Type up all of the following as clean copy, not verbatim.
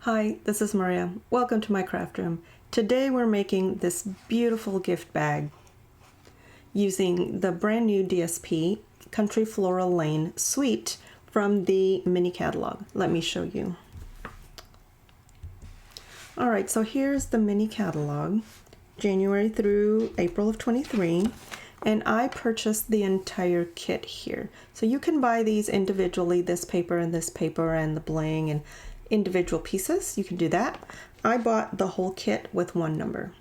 Hi, this is Maria. Welcome to my craft room. Today we're making this beautiful gift bag using the brand new DSP Country Floral Lane suite from the mini catalog. Let me show you. Alright, so here's the mini catalog, January through April of 23, and I purchased the entire kit here. So you can buy these individually, this paper and the bling and individual pieces. You can do that. I bought the whole kit with one number,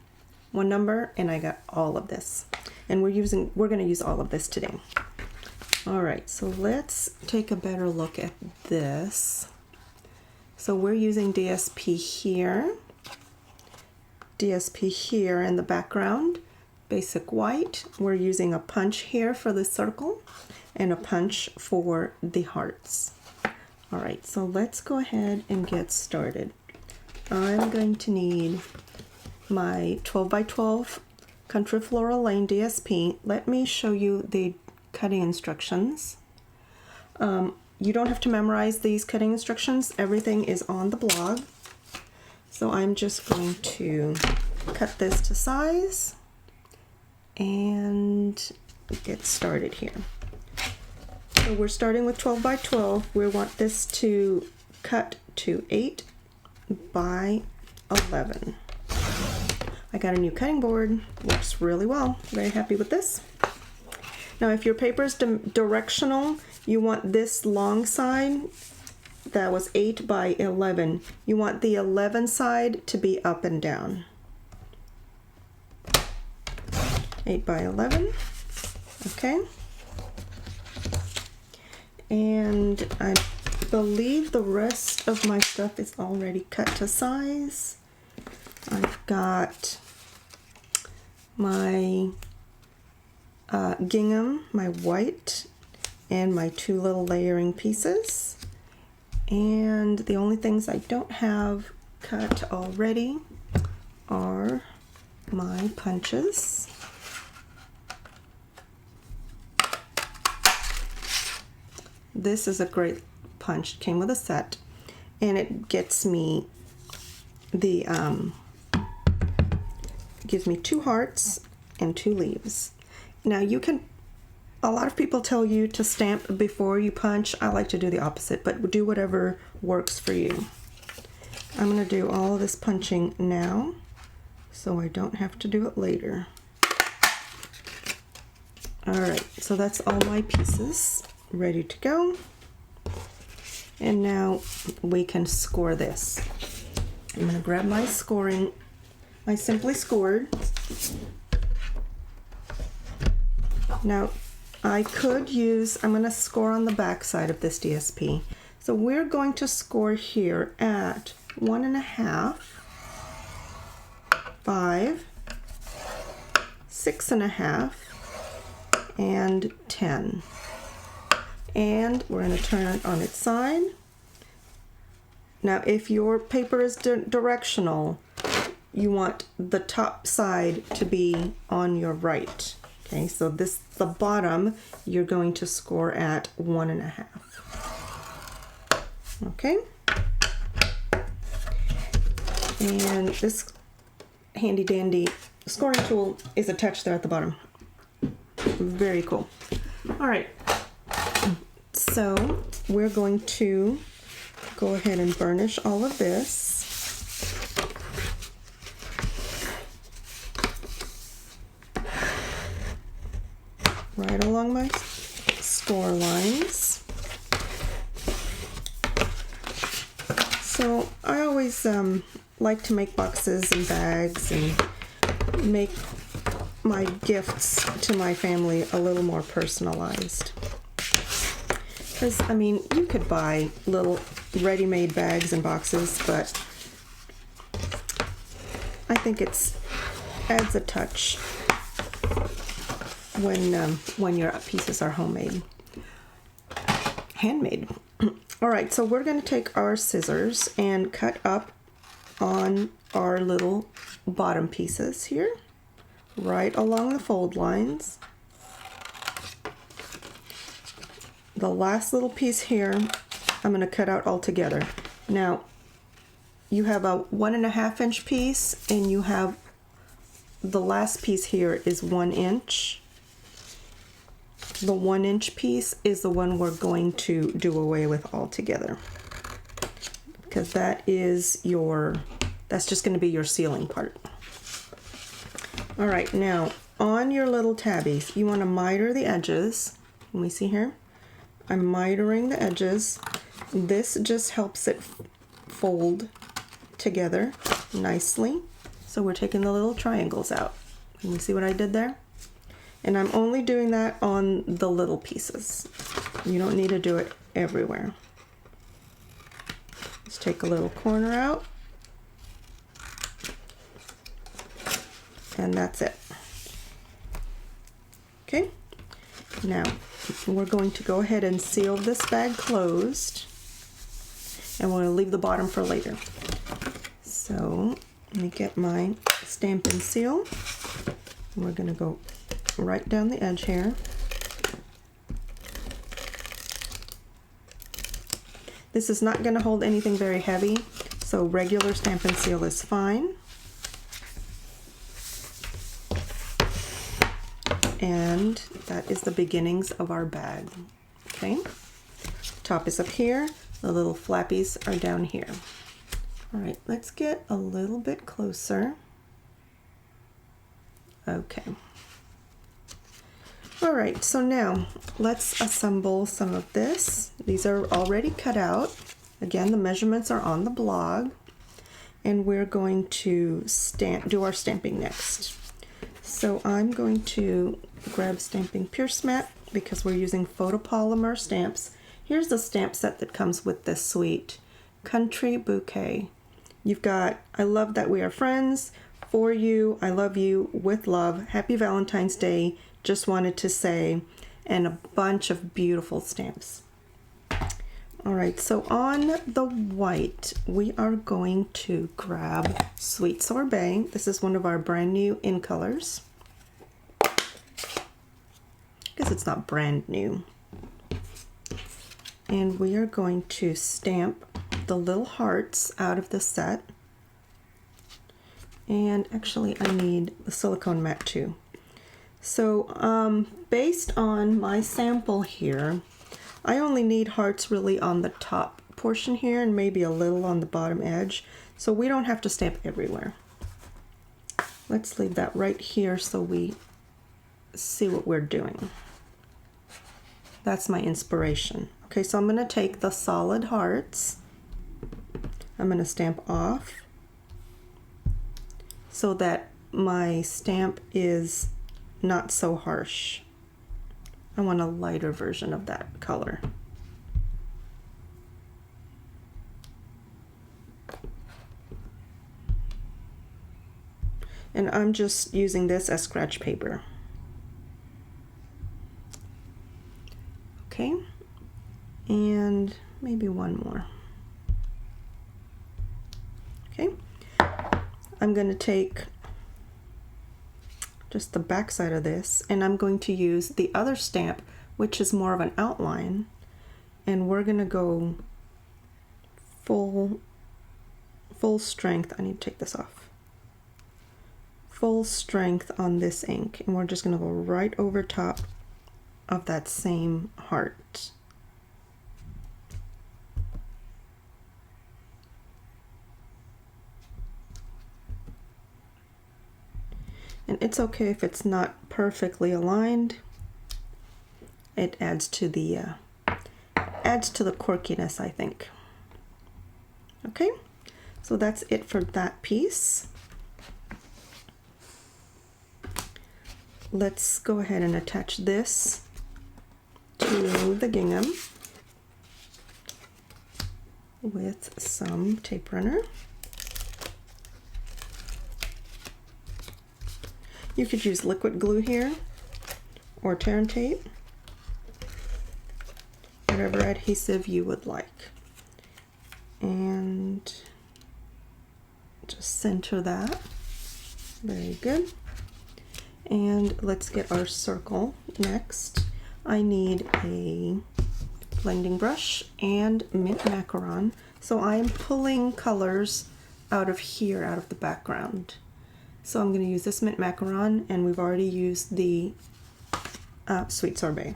and I got all of this. And we're going to use all of this today. All right, so let's take a better look at this. So we're using DSP here in the background, basic white. We're using a punch here for the circle and a punch for the hearts. All right, so let's go ahead and get started. I'm going to need my 12 by 12 Country Floral Lane DSP. Let me show you the cutting instructions. You don't have to memorize these cutting instructions. Everything is on the blog. So I'm just going to cut this to size and get started here. So we're starting with 12 by 12. We want this to cut to 8 by 11. I got a new cutting board, works really well. Very happy with this. Now if your paper is directional, you want this long side that was 8 by 11. You want the 11 side to be up and down. 8 by 11, okay. And I believe the rest of my stuff is already cut to size. I've got my gingham, my white, and my two little layering pieces. And the only things I don't have cut already are my punches. This is a great punch. It came with a set, and it gets me the gives me 2 hearts and 2 leaves. Now you can, a lot of people tell you to stamp before you punch. I like to do the opposite, but do whatever works for you. I'm going to do all of this punching now so I don't have to do it later. Alright, so that's all my pieces ready to go. And now we can score this. I'm going to grab my scoring, my Simply Scored. Now I could use, I'm going to score on the back side of this DSP. So we're going to score here at 1.5, 5, 6.5, and 10. And we're going to turn it on its side. Now if your paper is directional, you want the top side to be on your right. Okay, so the bottom, you're going to score at 1.5. Okay. And this handy dandy scoring tool is attached there at the bottom. Very cool. All right. So we're going to go ahead and burnish all of this. Right along my score lines. So I always like to make boxes and bags and make my gifts to my family a little more personalized. Because, I mean, you could buy little ready-made bags and boxes, but I think it adds a touch when your pieces are handmade. All right, so we're going to take our scissors and cut up on our little bottom pieces here, right along the fold lines. The last little piece here, I'm going to cut out all together. Now, you have a 1.5 inch piece, and you have the last piece here is 1 inch. The 1 inch piece is the one we're going to do away with altogether, because that is that's just going to be your sealing part. All right, now on your little tabbies, you want to miter the edges. Can we see here? I'm mitering the edges. This just helps it fold together nicely. So we're taking the little triangles out. Can you see what I did there? And I'm only doing that on the little pieces. You don't need to do it everywhere. Let's take a little corner out. And that's it. Okay, now we're going to go ahead and seal this bag closed, and we're going to leave the bottom for later. So let me get my Stampin' Seal. We're going to go right down the edge here. This is not going to hold anything very heavy, so regular Stampin' Seal is fine. And that is the beginnings of our bag. Okay, top is up here, the little flappies are down here. All right, let's get a little bit closer. Okay. All right, so now let's assemble some of this. These are already cut out. Again, the measurements are on the blog, and we're going to do our stamping next. So I'm going to grab Stamping Pierce Mat because we're using photopolymer stamps. Here's the stamp set that comes with this suite. Country Bouquet. You've got I Love That We Are Friends, For You, I Love You, With Love, Happy Valentine's Day, Just Wanted to Say, and a bunch of beautiful stamps. All right, so on the white, we are going to grab Sweet Sorbet. This is one of our brand new in colors. I guess it's not brand new. And we are going to stamp the little hearts out of the set. And actually I need the silicone mat too. So based on my sample here, I only need hearts really on the top portion here and maybe a little on the bottom edge. So we don't have to stamp everywhere. Let's leave that right here so we see what we're doing. That's my inspiration. Okay, so I'm going to take the solid hearts. I'm going to stamp off so that my stamp is not so harsh. I want a lighter version of that color. And I'm just using this as scratch paper. Okay, and maybe one more. Okay, I'm going to take just the back side of this, and I'm going to use the other stamp, which is more of an outline, and we're going to go full strength. I need to take this off. Full strength on this ink, and we're just going to go right over top of that same heart. And it's okay if it's not perfectly aligned. It adds to the quirkiness, I think. Okay, so that's it for that piece. Let's go ahead and attach this to the gingham with some tape runner. You could use liquid glue here or tear and tape, whatever adhesive you would like. And just center that. Very good. And let's get our circle next. I need a blending brush and mint macaron. So I'm pulling colors out of here, out of the background. So I'm going to use this mint macaron, and we've already used the sweet sorbet.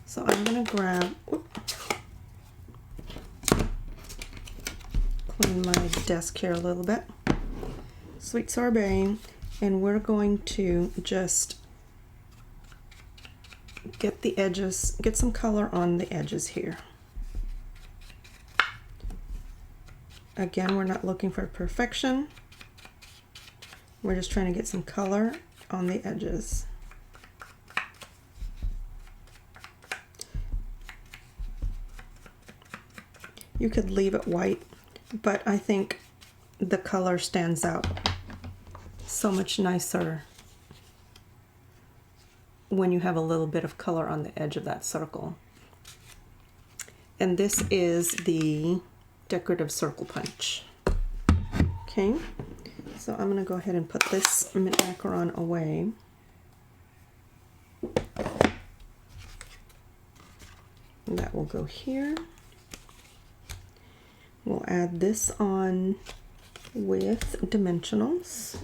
So I'm going to grab, clean my desk here a little bit, sweet sorbet, and we're going to just get the edges, get some color on the edges here. Again, we're not looking for perfection. We're just trying to get some color on the edges. You could leave it white, but I think the color stands out so much nicer when you have a little bit of color on the edge of that circle. And this is the decorative circle punch. Okay, so I'm gonna go ahead and put this mint macaron away. That will go here. We'll add this on with dimensionals.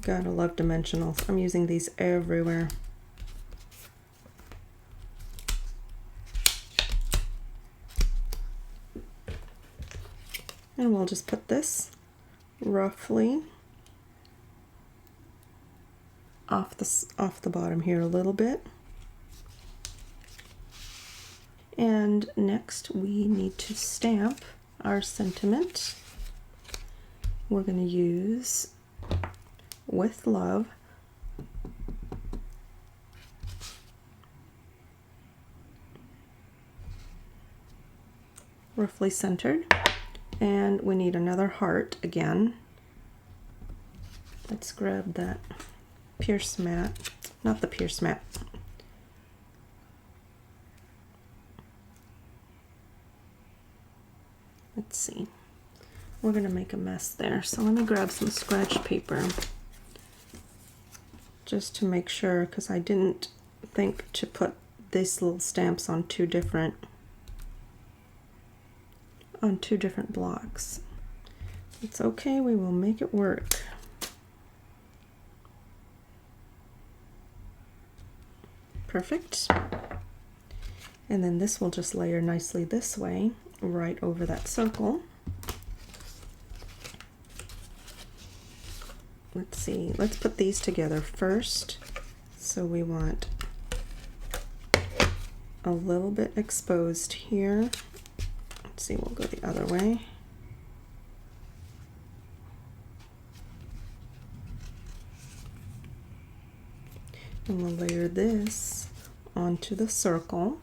Gotta love dimensionals. I'm using these everywhere. And we'll just put this roughly off the bottom here a little bit. And next we need to stamp our sentiment. We're going to use With Love. Roughly centered. And we need another heart again. Let's grab that Pierce mat, not the Pierce mat. Let's see. We're gonna make a mess there. So let me grab some scratch paper just to make sure, because I didn't think to put these little stamps on two different blocks. It's okay, we will make it work. Perfect. And then this will just layer nicely this way, right over that circle. Let's see, let's put these together first. So we want a little bit exposed here. Let's see, we'll go the other way. And we'll layer this onto the circle.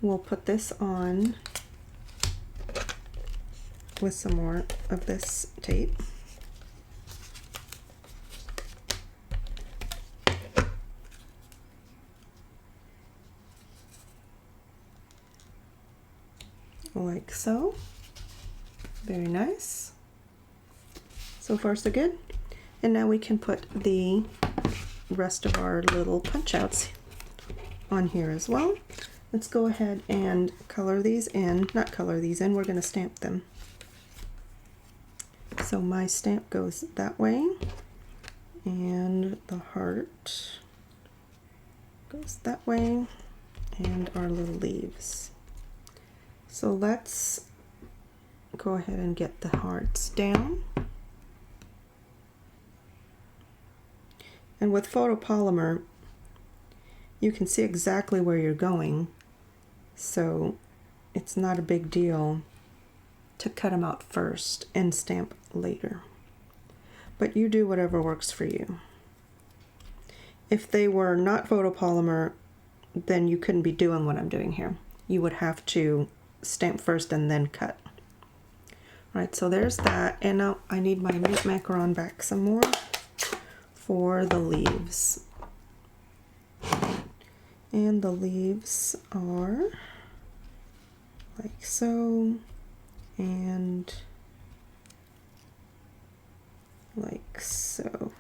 We'll put this on with some more of this tape. Like so. Very nice. So far so good. And now we can put the rest of our little punch outs on here as well. Let's go ahead and color these in. Not color these in, we're going to stamp them. So my stamp goes that way, and the heart goes that way, and our little leaves. So let's go ahead and get the hearts down. And with photopolymer, you can see exactly where you're going, so it's not a big deal to cut them out first and stamp later. But you do whatever works for you. If they were not photopolymer, then you couldn't be doing what I'm doing here. You would have to stamp first and then cut. All right, so there's that. And now I need my mint macaron back some more for the leaves. And the leaves are like so, and like so.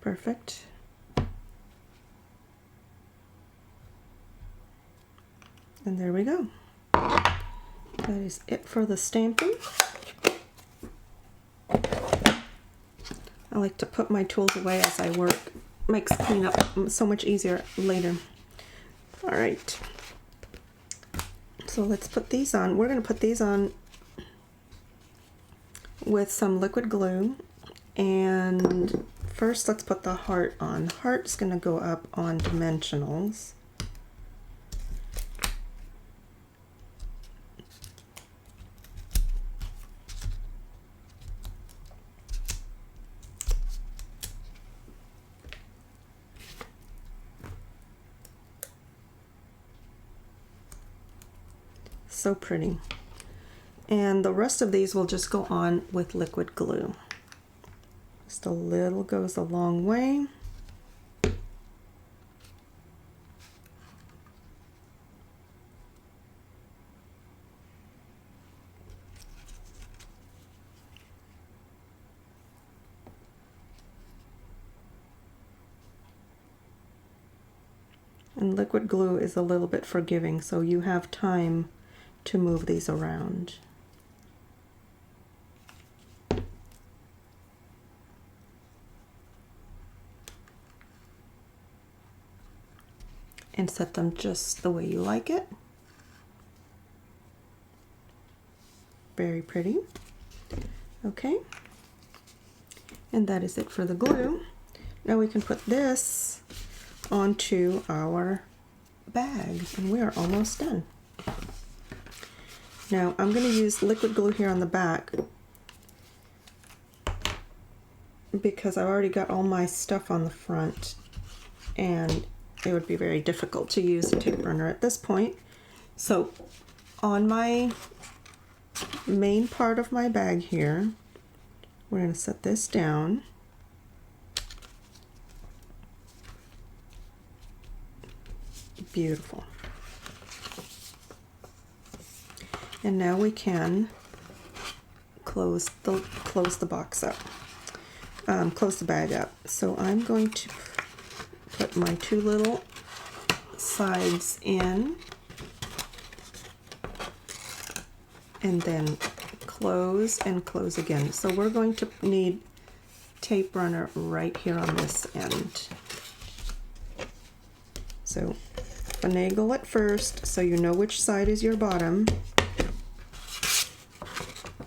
Perfect. And there we go. That is it for the stamping. I like to put my tools away as I work. Makes cleanup so much easier later. All right. So let's put these on. We're going to put these on with some liquid glue. And first let's put the heart on. The heart's going to go up on dimensionals. So pretty. And the rest of these will just go on with liquid glue. Just a little goes a long way. And liquid glue is a little bit forgiving, so you have time to move these around. And set them just the way you like it. Very pretty. Okay. And that is it for the glue. Now we can put this onto our bag, and we are almost done. Now I'm going to use liquid glue here on the back because I've already got all my stuff on the front, and it would be very difficult to use a tape runner at this point. So on my main part of my bag here, we're going to set this down. Beautiful. And now we can close the box up, close the bag up. So I'm going to put my two little sides in, and then close and close again. So we're going to need tape runner right here on this end. So finagle it first so you know which side is your bottom,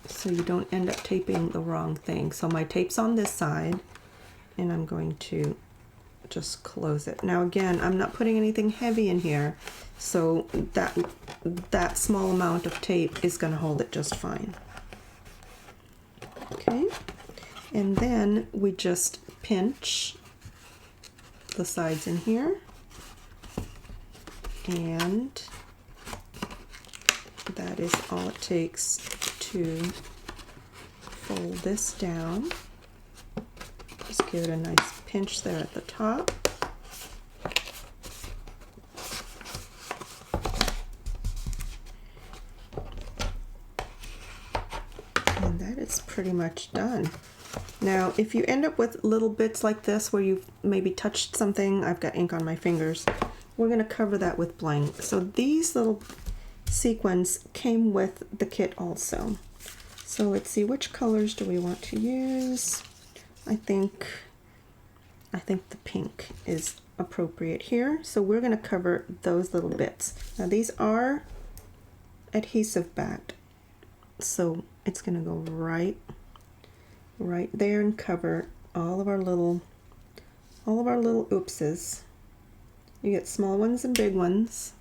so you don't end up taping the wrong thing. So my tape's on this side, and I'm going to just close it. Now again, I'm not putting anything heavy in here, so that small amount of tape is going to hold it just fine. Okay, and then we just pinch the sides in here, and that is all it takes to fold this down. Just give it a nice pinch there at the top. And that is pretty much done. Now, if you end up with little bits like this where you've maybe touched something, I've got ink on my fingers, we're going to cover that with blank. So these little sequins came with the kit also. So let's see, which colors do we want to use? I think the pink is appropriate here. So we're going to cover those little bits. Now these are adhesive backed, so it's going to go right there and cover all of our little oopses. You get small ones and big ones.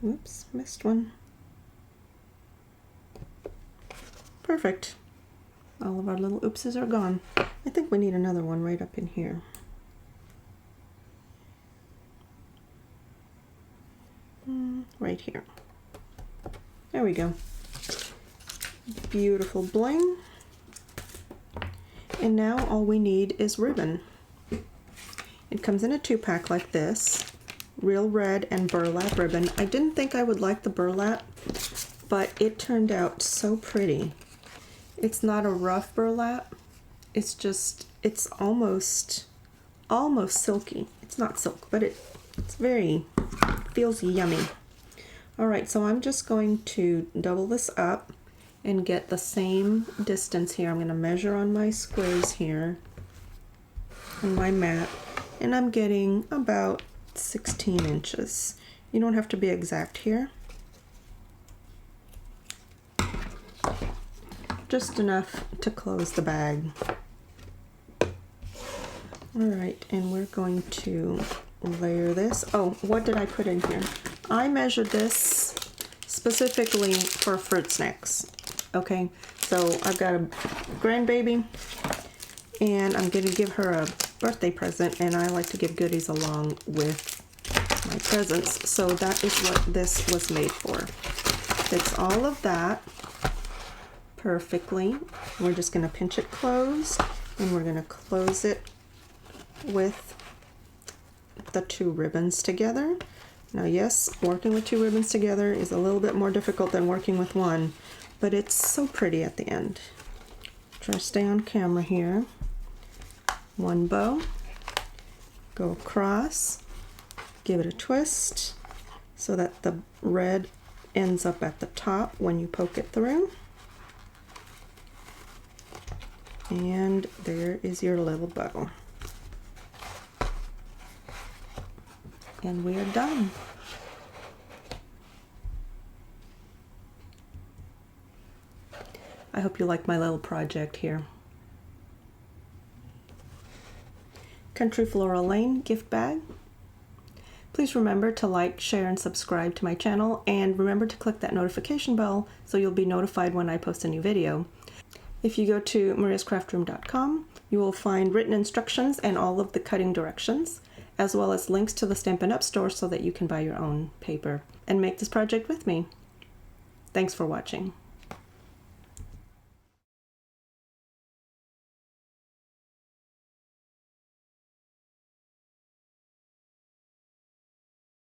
Whoops, missed one. Perfect. All of our little oopses are gone. I think we need another one right up in here. Right here. There we go. Beautiful bling. And now all we need is ribbon. It comes in a 2-pack like this, real red and burlap ribbon. I didn't think I would like the burlap, but it turned out so pretty. It's not a rough burlap. It's just, it's almost silky. It's not silk, but it's very, feels yummy. All right, so I'm just going to double this up and get the same distance here. I'm going to measure on my squares here on my mat, and I'm getting about 16 inches. You don't have to be exact here. Just enough to close the bag. All right, and we're going to layer this. Oh, what did I put in here? I measured this specifically for fruit snacks. Okay, so I've got a grandbaby, and I'm going to give her a birthday present, and I like to give goodies along with my presents, so that is what this was made for. Fits all of that perfectly. We're just going to pinch it closed, and we're going to close it with the 2 ribbons together. Now yes, working with 2 ribbons together is a little bit more difficult than working with one, but it's so pretty at the end. Try to stay on camera here. 1 bow, go across, give it a twist so that the red ends up at the top when you poke it through. And there is your little bow. And we are done. I hope you like my little project here. Country Floral Lane gift bag. Please remember to like, share, and subscribe to my channel, and remember to click that notification bell so you'll be notified when I post a new video. If you go to mariascraftroom.com, you will find written instructions and all of the cutting directions, as well as links to the Stampin' Up! Store so that you can buy your own paper and make this project with me. Thanks for watching.